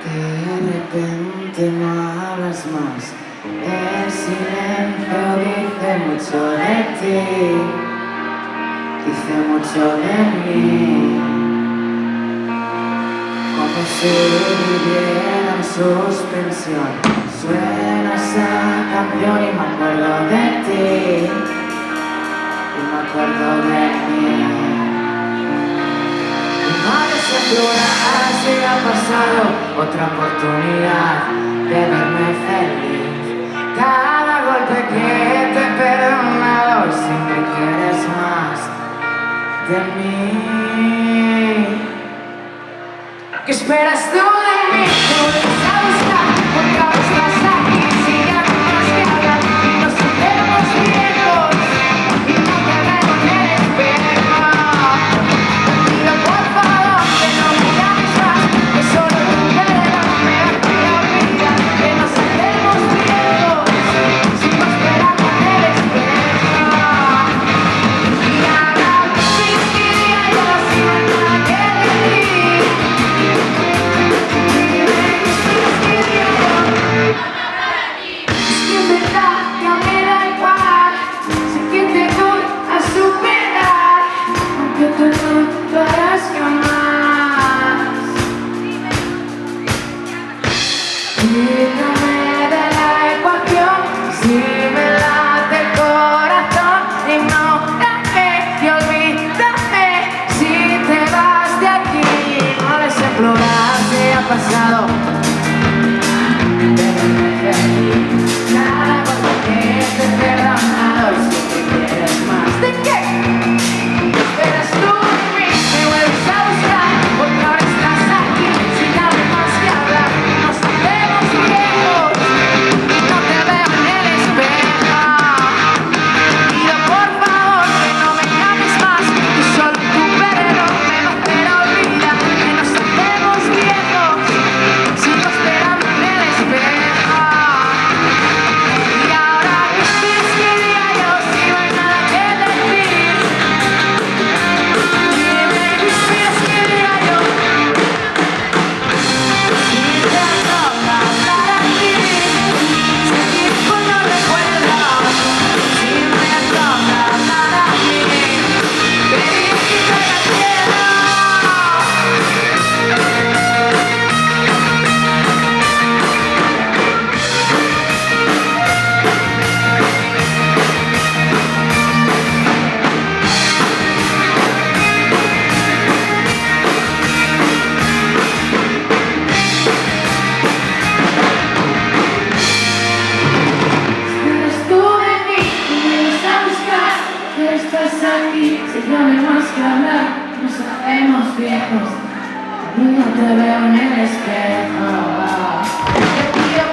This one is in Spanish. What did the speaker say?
De repente no hablas más. El silencio dice mucho de ti, dice mucho de mí. Como si viviera en suspensión. Suena esa canción y me acuerdo de ti, y me acuerdo de mí. No desemplurar si ha pasado otra oportunidad de verme feliz. Cada golpe que te he perdonado y siempre quieres más de mí. ¿Qué esperas tú de mí? Tú vienes a buscar porque ahora estás aquí. Si ya no hay más que hablar y nos hacemos viejos y no te veo en el espejo. Pido por favor que no me llames más, que solo tu perdón me hace olvidar que nos hacemos viejos si no esperamos en el espejo. Y ahora sí diría yo sin nada que decir. Pasado de verme feliz. Cada cosa que te he perdonado y siempre quieres más. ¿De qué? Esperas tú de mí, me vuelves a buscar porque ahora estás aquí. Si ya no hay más que hablar, nos hacemos viejos y no te veo en el espejo. Pido por favor que no me llames más, que solo tu perdón me va a hacer olvidar que nos hacemos viejos si no esperamos en el espejo. Y ahora que sí diría yo si no hay nada que decir. Dime qué inspiras que diría yo si te toca hablar a ti. Seguir con los recuerdos si me toca hablar a mí. Quería quitar al cielo. Esperas tú de mí, me vienes a buscar, pero estás aquí, si ya no hay más que hablar, nos hacemos viejos y no te veo en el espejo. Te pido